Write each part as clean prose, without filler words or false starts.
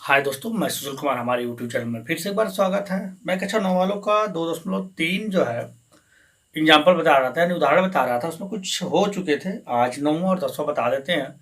हाय दोस्तों, मैं सुशील कुमार। हमारे यूट्यूब चैनल में फिर से एक बार स्वागत है। मैं कक्षा 9 वालों का 2.3 जो है एग्जाम्पल बता रहा था, यानी उदाहरण बता रहा था। उसमें कुछ हो चुके थे। आज 9वां और 10वां बता देते हैं।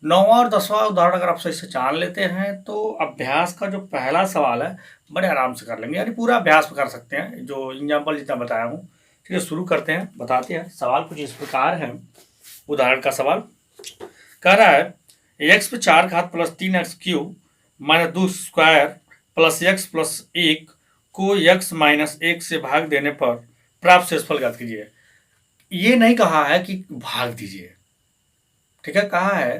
9वां और 10वां उदाहरण अगर आप सही से जान लेते हैं तो अभ्यास का जो पहला सवाल है बड़े आराम से कर लेंगे, यानी पूरा अभ्यास कर सकते हैं जो एग्जाम्पल जितना बताया हूँ। ठीक है, शुरू करते हैं, बताते हैं। सवाल कुछ इस प्रकार है। उदाहरण का सवाल कह रहा है एक्स पे 4 घात plus 3x³ minus 2 square plus x plus 1 को x माइनस 1 से भाग देने पर प्राप्त शेषफल ज्ञात कीजिए। ये नहीं कहा है कि भाग दीजिए, ठीक है, कहा है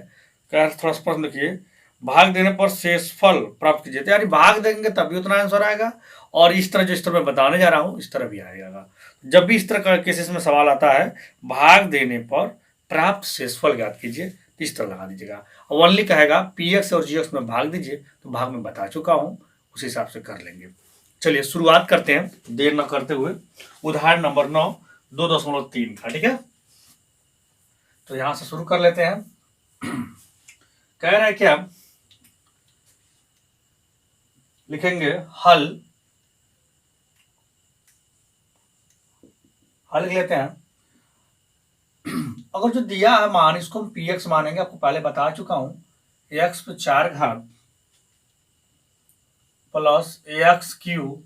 थोड़ा स्पष्ट लिखिए, भाग देने पर शेषफल प्राप्त कीजिए। तो यानी भाग देंगे तभी उतना आंसर आएगा, और इस तरह जो इस तरह मैं बताने जा रहा हूं इस तरह भी आएगा। जब भी इस तरह का केसेस में सवाल आता है भाग देने पर प्राप्त शेषफल ज्ञात कीजिए, तो इस तरह लगा दीजिएगा। ओनली कहेगा पी एक्स और जी एक्स में भाग दीजिए, तो भाग में बता चुका हूं, उस हिसाब से कर लेंगे। चलिए शुरुआत करते हैं देर न करते हुए। उदाहरण नंबर 9 2.3 का, ठीक है। तो यहां से शुरू कर लेते हैं। कह रहा है क्या, लिखेंगे हल लिख लेते हैं। अगर जो दिया है मान, इसको हम पी एक्स मानेंगे। आपको पहले बता चुका हूं, एक्स पे 4 घात plus x³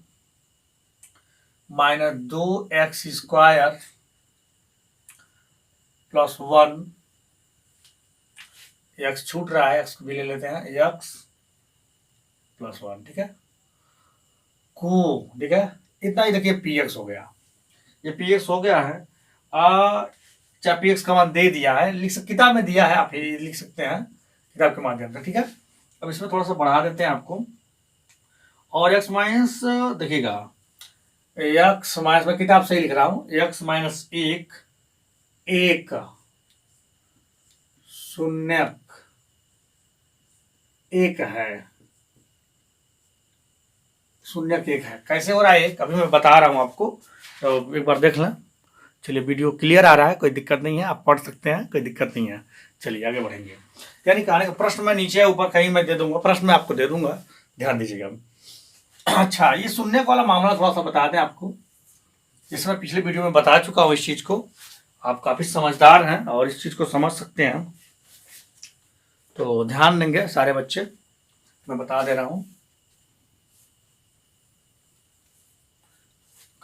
minus 2x² plus 1, x छूट रहा है, x को भी ले लेते हैं, x प्लस 1, ठीक है, को, ठीक है। इतना ही देखिए पी एक्स हो गया। ये पी एक्स हो गया है। चाहे पी एक्स का मान दे दिया है, किताब में दिया है, आप ही लिख सकते हैं किताब के माध्यम से, ठीक है। अब इसमें थोड़ा सा बढ़ा देते हैं आपको। और एक्स माइनस, देखिएगा एक्स माइनस, मैं किताब से ही लिख रहा हूं, एक्स माइनस 1 1 शून्यक 1 है, शून्यक 1 है। कैसे हो रहा है अभी मैं बता रहा हूं आपको, तो एक बार देख लें। चलिए, वीडियो क्लियर आ रहा है, कोई दिक्कत नहीं है, आप पढ़ सकते हैं, कोई दिक्कत नहीं है। चलिए आगे बढ़ेंगे। यानी कहने का प्रश्न मैं नीचे ऊपर कहीं मैं दे दूंगा, प्रश्न मैं आपको दे दूंगा, ध्यान दीजिएगा। अच्छा, ये सुनने वाला मामला थोड़ा सा बता दें आपको। जैसे मैं पिछले वीडियो में बता चुका हूं, इस चीज को आप काफी समझदार हैं और इस चीज को समझ सकते हैं, तो ध्यान देंगे सारे बच्चे। मैं बता दे रहा हूं,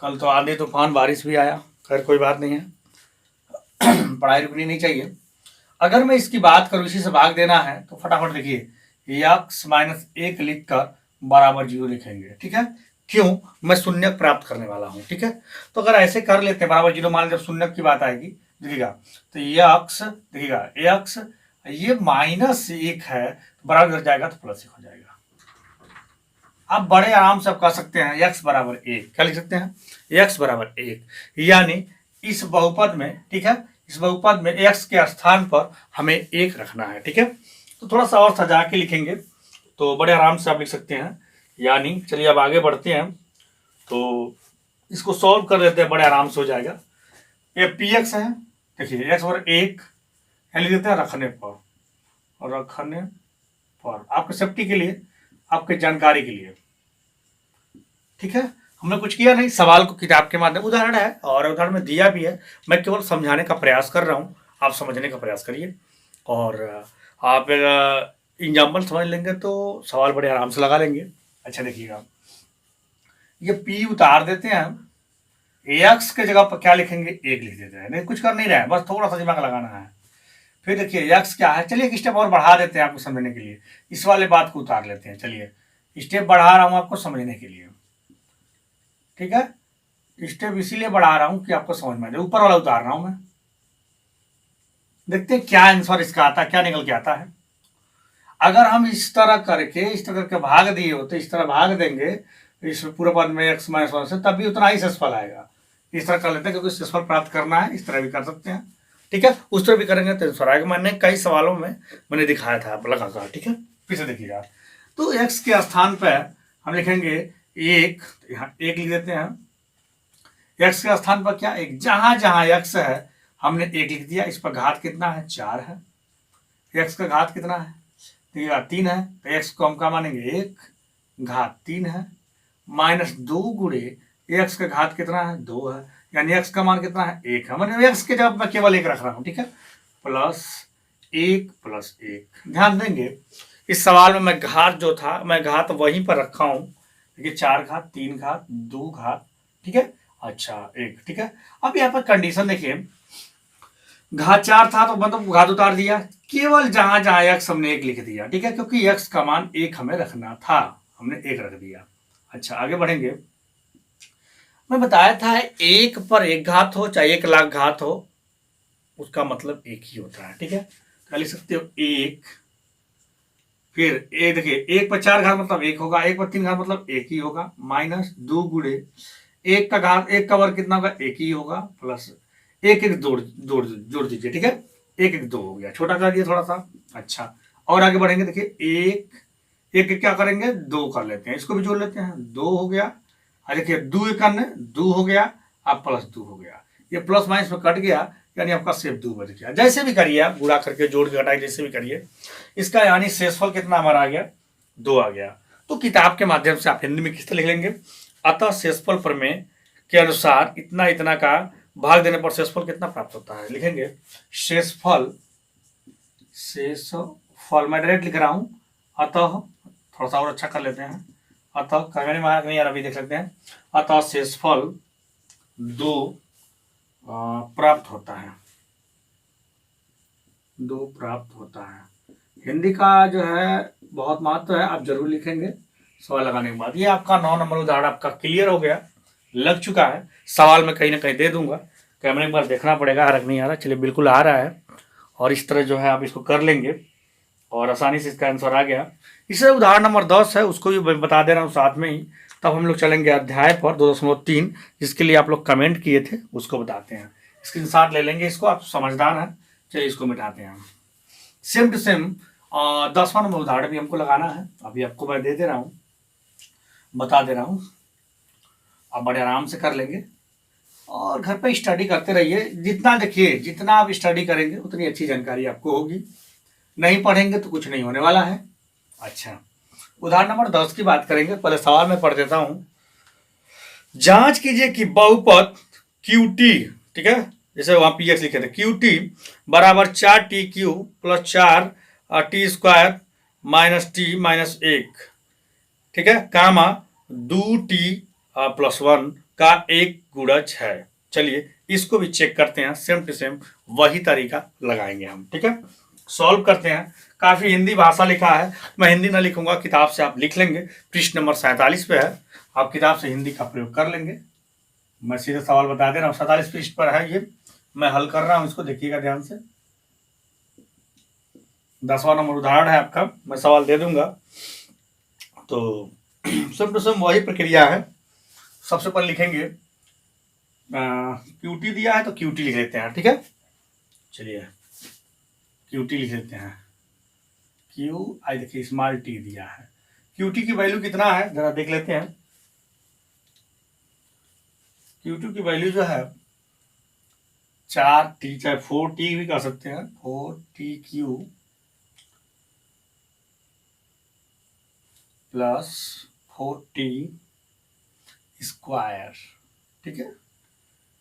कल तो आंधी तूफान बारिश भी आया, खैर कोई बात नहीं है। पढ़ाई रुकनी नहीं चाहिए। अगर मैं इसकी बात करूं, इसी से भाग देना है, तो फटाफट देखिए एक्स माइनस 1 लिख कर बराबर 0 लिखेंगे, ठीक है। क्यों, मैं शून्यक प्राप्त करने वाला हूं, ठीक है। तो अगर ऐसे कर लेते हैं बराबर 0 मान, जब शून्यक की बात आएगी, देखिएगा तो एक्स, देखिएगा एक्स, ये माइनस 1 है, बराबर जाएगा तो प्लस 1 हो जाएगा। आप बड़े आराम से आप कह सकते हैं एक्स बराबर 1, क्या लिख सकते हैं, एक्स बराबर 1, यानी इस बहुपद में, ठीक है, इस बहुपद में एक्स के स्थान पर हमें 1 रखना है, ठीक है। तो थोड़ा सा और सजा के लिखेंगे तो बड़े आराम से आप लिख सकते हैं। यानी चलिए अब आगे बढ़ते हैं, तो इसको सॉल्व कर लेते हैं, बड़े आराम से हो जाएगा। ये पी एक्स है, देखिए एक्स बराबर 1 लिख देते हैं रखने पर, और रखने पर आपके सेफ्टी के लिए, आपके जानकारी के लिए, ठीक है। हमने कुछ किया नहीं, सवाल को किताब के माध्यम, उदाहरण है और उदाहरण में दिया भी है, मैं केवल समझाने का प्रयास कर रहा हूं, आप समझने का प्रयास करिए। और आप एग्जाम्पल समझ लेंगे तो सवाल बड़े आराम से लगा लेंगे। अच्छा देखिएगा, ये पी उतार देते हैं हम, एक्स के जगह पर क्या लिखेंगे, 1 लिख देते हैं, नहीं कुछ कर नहीं रहे हैं, बस थोड़ा सा दिमाग लगाना है। फिर देखिए एक्स क्या है, चलिए एक स्टेप और बढ़ा देते हैं आपको समझने के लिए, इस वाले बात को उतार लेते हैं। चलिए स्टेप बढ़ा रहा हूं आपको समझने के लिए, ठीक है। स्टेप इसीलिए बढ़ा रहा हूं कि आपको समझ में आ जाए, ऊपर वाला उतार रहा हूं मैं। देखते हैं क्या आंसर इसका आता है, क्या निकल के आता है। अगर हम इस तरह करके, इस तरह करके भाग दिए होते, इस तरह भाग देंगे इस पूरे पद में एक्स माइनस 1 से, तब भी उतना ही शेषफल आएगा। इस तरह कर लेते हैं क्योंकि शेषफल प्राप्त करना है, इस तरह भी कर सकते हैं, ठीक है। उस तरह भी करेंगे तो आंसर आएगा। मैंने कई सवालों में मैंने दिखाया था लगातार, ठीक है, फिर से देखिएगा। तो एक्स के स्थान पर हम लिखेंगे 1, यहाँ 1 लिख देते हैं। एक्स के स्थान पर क्या, एक, जहां जहां एक्स है हमने 1 लिख दिया, इस पर घात कितना है, 4 है। एक्स का घात कितना है, देखिएगा 3 है तो एक्स को हम क्या मानेंगे 1 घात 3 है, माइनस 2 गुणे एक्स का घात कितना है 2 है, यानी एक्स का मान कितना है 1 है, मतलब एक्स के जगह मैं केवल 1 रख रहा हूं, ठीक है, प्लस 1 प्लस 1। ध्यान देंगे इस सवाल में मैं घात जो था मैं घात वहीं पर रखा हूं, देखिए 4 घात 3 घात 2 घात, ठीक है, अच्छा 1, ठीक है। अब यहाँ पर कंडीशन देखिए घात 4 था तो मतलब घात उतार दिया, केवल जहां जहां एक्स हमने 1 लिख दिया, ठीक है, क्योंकि एक्स का मान 1 हमें रखना था, हमने 1 रख दिया। अच्छा आगे बढ़ेंगे, मैं बताया था 1 पर 1 घात हो चाहे 1 लाख घात हो उसका मतलब 1 ही होता है, ठीक है, तो लिख सकते हो 1, फिर एक देखिए 1 पर 4 घात मतलब 1 होगा, 1 पर 3 घात मतलब 1 ही होगा, माइनस 2 गुणे 1 का घात 1 का वर्ग कितना होगा 1 ही होगा, प्लस 1 1 जोड़ दीजिए, ठीक है, 1 1 2 हो गया, छोटा कर दिया थोड़ा सा। अच्छा और आगे बढ़ेंगे, देखिए 1 क्या करेंगे 2 कर लेते हैं, इसको भी जोड़ लेते हैं, 2 हो गया, देखिए 2 1 2 हो गया, अब प्लस 2 हो गया, ये प्लस माइनस में कट गया, यानी आपका सिर्फ 2 बच गया। जैसे भी करिए आप गुणा करके जोड़ के घटाए जैसे भी करिए, इसका यानी शेषफल कितना हमारा आ गया 2 आ गया। तो किताब के माध्यम से आप हिंदी में किस तरह लिख लेंगे, अतः शेषफल प्रमेय के अनुसार इतना इतना का भाग देने पर शेषफल कितना प्राप्त होता है, लिखेंगे शेषफल मैं डायरेक्ट लिख रहा हूं, अतः थोड़ा सा और अच्छा कर लेते हैं, अतः करने में नहीं यार अभी देख लेते हैं, अतः शेषफल 2 प्राप्त होता है, 2 प्राप्त होता है। हिंदी का जो है बहुत महत्व है, आप जरूर लिखेंगे सवाल लगाने के बाद। ये आपका 9 नंबर उदाहरण आपका क्लियर हो गया, लग चुका है, सवाल मैं कहीं ना कहीं दे दूंगा, कैमरे पर देखना पड़ेगा आ रहा नहीं आ रहा, चलिए बिल्कुल आ रहा है, और इस तरह जो है आप इसको कर लेंगे और आसानी से इसका आंसर आ गया। इससे उदाहरण नंबर 10 है उसको भी बता दे रहा हूँ साथ में ही, तब हम लोग चलेंगे अध्याय पर 2.3 जिसके लिए आप लोग कमेंट किए थे उसको बताते हैं, स्क्रीनशॉट ले लेंगे इसको, आप समझदार हैं, चलिए इसको मिटाते हैं। सेम टू सेम 10वां नंबर उदाहरण भी हमको लगाना है, अभी आपको मैं दे दे रहा हूँ, बता दे रहा हूँ, आप बड़े आराम से कर लेंगे और घर पे स्टडी करते रहिए, जितना देखिए जितना आप स्टडी करेंगे उतनी अच्छी जानकारी आपको होगी, नहीं पढ़ेंगे तो कुछ नहीं होने वाला है। अच्छा उदाहरण नंबर 10 की बात करेंगे, पहले सवाल में पढ़ देता हूं, जांच कीजिए कि बहुपद QT, ठीक है, जैसे वहां पीएक्स लिखे थे, QT बराबर 4TQ plus 4T square minus T minus 1, ठीक है, कामा 2T प्लस 1 का एक गुणज है। चलिए इसको भी चेक करते हैं, सेम टू सेम वही तरीका लगाएंगे हम, ठीक है, सॉल्व करते हैं। काफी हिंदी भाषा लिखा है, मैं हिंदी ना लिखूंगा, किताब से आप लिख लेंगे, पृष्ठ नंबर 47 पे है, आप किताब से हिंदी का प्रयोग कर लेंगे। मैं सीधे सवाल बता दे रहा हूँ, 47 पृष्ठ पर है ये, मैं हल कर रहा हूँ, इसको देखिएगा ध्यान से। 10वां नंबर उदाहरण है आपका, मैं सवाल दे दूंगा, तो सेम टू सेम वही प्रक्रिया है। सबसे पहले लिखेंगे QT दिया है तो QT लिख लेते हैं, ठीक है, चलिए QT लिख लेते हैं, QI देखिए स्मॉल t दिया है, QT की वैल्यू कितना है जरा देख लेते हैं, QT की वैल्यू जो है 4T चाहे 4T भी कर सकते हैं, 4TQ प्लस 4T स्क्वायर, ठीक है,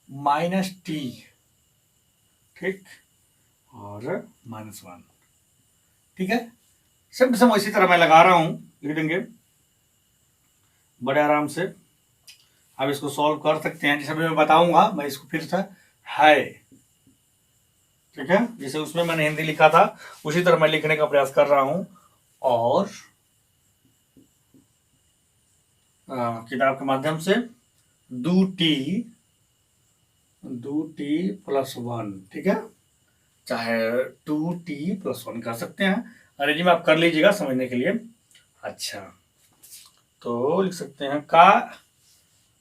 माइनस T, ठीक, और माइनस 1, ठीक है, सेम टू सेम इसी तरह मैं लगा रहा हूं, लिख देंगे बड़े आराम से, आप इसको सॉल्व कर सकते हैं, जैसे मैं बताऊंगा, मैं इसको फिर से है, ठीक है, जैसे उसमें मैंने हिंदी लिखा था उसी तरह मैं लिखने का प्रयास कर रहा हूं, और किताब के माध्यम से 2T प्लस 1, ठीक है, चाहे 2T प्लस 1 कर सकते हैं, अंग्रेजी में आप कर लीजिएगा समझने के लिए। अच्छा तो लिख सकते हैं का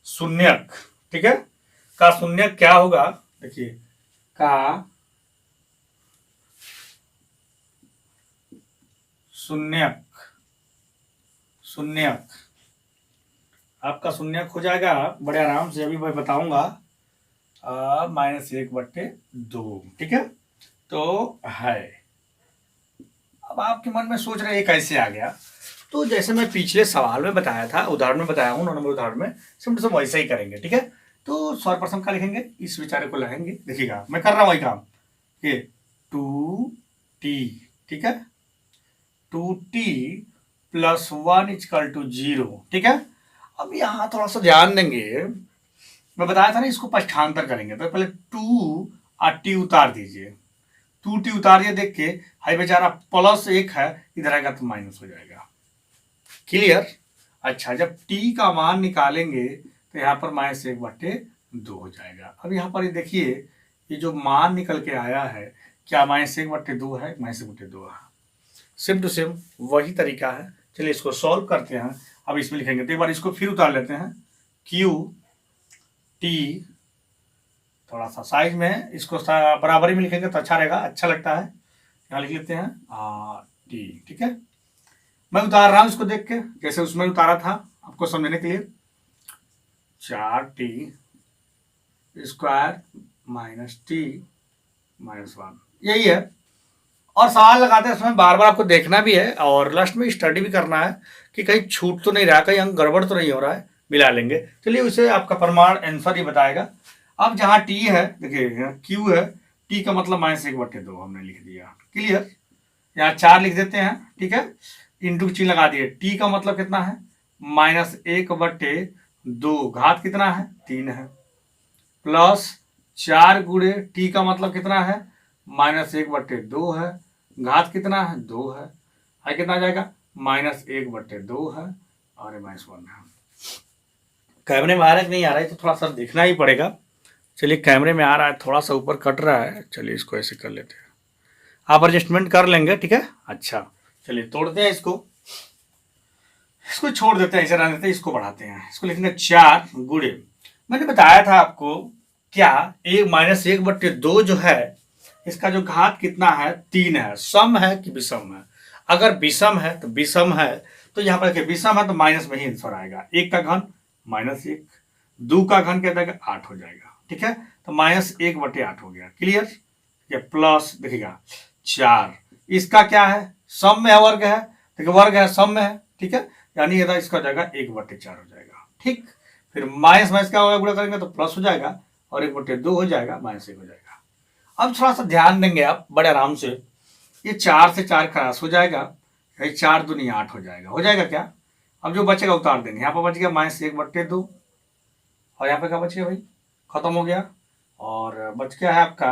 शून्यक, ठीक है, का शून्यक क्या होगा, देखिए का शून्यक आपका शून्यक हो जाएगा बड़े आराम से, अभी मैं बताऊंगा, -1/2, ठीक है, तो है, अब आपके मन में सोच रहे ये कैसे आ गया, तो जैसे मैं पिछले सवाल में बताया था, उदाहरण में बताया हूँ 9 नंबर उदाहरण में, सिर्फ सब वैसा ही करेंगे, ठीक है। तो 100% का लिखेंगे, इस बेचारे को लगाएंगे, देखिएगा मैं कर रहा हूँ वही काम, ये 2t, ठीक है, 2t प्लस 1 इक्वल टू 0, ठीक है। अब यहाँ थोड़ा सा ध्यान देंगे, मैं बताया था ना इसको पक्षांतर करेंगे, तो पहले 2 और t उतार दीजिए, 2t उतारिए, देख के हाई बेचारा +1 है, इधर आएगा तो माइनस हो जाएगा, क्लियर। अच्छा, जब t का मान निकालेंगे तो यहाँ पर -1/2 हो जाएगा। अब यहाँ पर ये देखिए, ये जो मान निकल के आया है, क्या -1/2 है? -1/2 है, सेम टू सेम वही तरीका है। चलिए इसको सॉल्व करते हैं। अब इसमें लिखेंगे, तो एक बार इसको फिर उतार लेते हैं, QT, थोड़ा सा साइज में इसको बराबरी में लिखेंगे तो अच्छा रहेगा, अच्छा लगता है। यहाँ लिख लेते हैं T, ठीक है। मैं उतार रहा हूँ इसको देख के, जैसे उसमें उतारा था, आपको समझने के लिए। 4t स्क्वायर -t -1, यही है। और सवाल लगाते हैं उसमें बार बार आपको देखना भी है और लास्ट में स्टडी भी करना है कि कहीं छूट तो नहीं रहा, कहीं अंक गड़बड़ तो नहीं हो रहा है, मिला लेंगे। चलिए उसे आपका प्रमाण आंसर ही बताएगा। अब जहाँ t है, देखिए q है, t का मतलब -1/2 हमने लिख दिया, क्लियर। यहाँ 4 लिख देते हैं, ठीक है, इंटू चिन्ह लगा दिए। t का मतलब कितना है? -1/2, घात कितना है? 3 है, प्लस 4 गुणे t का मतलब कितना है? -1/2 है, घात कितना है? 2 है, कितना आ जाएगा? -1/2 है और -1 है। कैमरे में आ रहा है कि नहीं आ रहा है तो थोड़ा सा देखना ही पड़ेगा। चलिए कैमरे में आ रहा है, थोड़ा सा ऊपर कट रहा है, चलिए इसको ऐसे कर लेते हैं, आप एडजस्टमेंट कर लेंगे, ठीक है। अच्छा चलिए तोड़ते हैं इसको छोड़ देते हैं, ऐसे रहने देते हैं, इसको बढ़ाते हैं, इसको लिखेंगे 4 गुणे, मैंने बताया था आपको क्या, -1/2 जो है इसका जो घात कितना है? 3 है। सम है कि विषम है? अगर विषम है तो विषम है, तो यहाँ पर देखिए विषम है तो माइनस में ही आंसर आएगा। 1 का घन -1, 2 का घन क्या जाएगा? 8 हो जाएगा, ठीक है। तो -1/8 हो गया, क्लियर। ये प्लस देखिएगा 4, इसका क्या है? सम में है, वर्ग है, देखिए वर्ग है, सम में है, ठीक है, यानी ये इसका हो जाएगा 1/4 हो जाएगा, ठीक। फिर माइनस क्या होगा? गुणा करेंगे तो प्लस हो जाएगा और 1/2 हो जाएगा, -1 हो जाएगा। अब थोड़ा सा ध्यान देंगे आप बड़े आराम से, ये 4 से 4 क्रॉस हो जाएगा, 4 दूनी 8 हो जाएगा, हो जाएगा क्या? अब जो बचेगा उतार देंगे, यहाँ पर बच गया -1/2 और यहाँ पे क्या बच गया भाई? खत्म हो गया। और बच गया है आपका,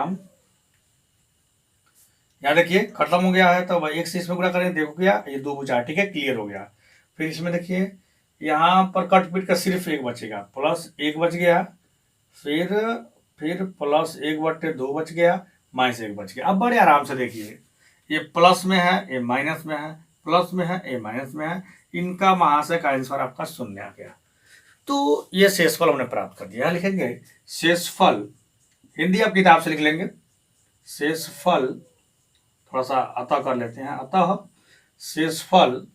यहाँ देखिए खत्म हो गया है, तो 1 से इसमें गुणा करें, देखो क्या ये 2 बचा, ठीक है, क्लियर हो गया। फिर इसमें देखिए यहाँ पर कट पीट का सिर्फ 1 बचेगा, +1 बच गया, फिर +1/2 बच गया, -1 बच गया। अब बड़े आराम से देखिए, ये प्लस में है, ये माइनस में है, प्लस में है, ये माइनस में है, इनका महाशय का आंसर आपका 0 आ गया। तो ये शेषफल हमने प्राप्त कर दिया। लिखेंगे शेषफल, हिंदी आप किताब से लिख लेंगे, शेषफल थोड़ा सा अतः कर लेते हैं, अतः शेषफल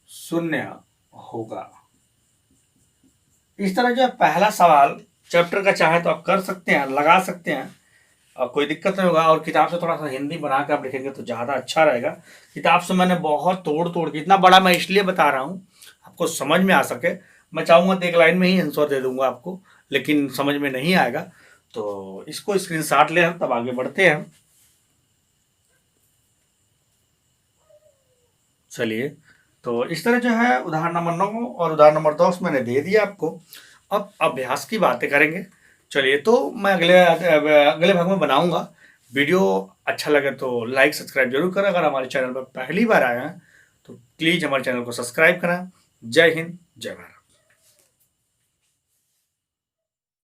0 होगा। इस तरह जो पहला सवाल चैप्टर का चाहे तो आप कर सकते हैं, लगा सकते हैं, और कोई दिक्कत नहीं होगा। और किताब से थोड़ा सा हिंदी बना के आप लिखेंगे तो ज़्यादा अच्छा रहेगा। किताब से मैंने बहुत तोड़ के, इतना बड़ा मैं इसलिए बता रहा हूँ आपको समझ में आ सके। मैं चाहूँगा तो 1 लाइन में ही आंसर दे दूंगा आपको, लेकिन समझ में नहीं आएगा तो इसको स्क्रीनशॉट ले, हम तब आगे बढ़ते हैं। चलिए, तो इस तरह जो है उदाहरण नंबर 9 और उदाहरण नंबर 10 मैंने दे दिया आपको। अब अभ्यास की बातें करेंगे। चलिए, तो मैं अगले भाग में बनाऊंगा। वीडियो अच्छा लगे तो लाइक सब्सक्राइब जरूर करें। अगर हमारे चैनल पर पहली बार आए हैं तो प्लीज़ हमारे चैनल को सब्सक्राइब करें। जय हिंद, जय भारत।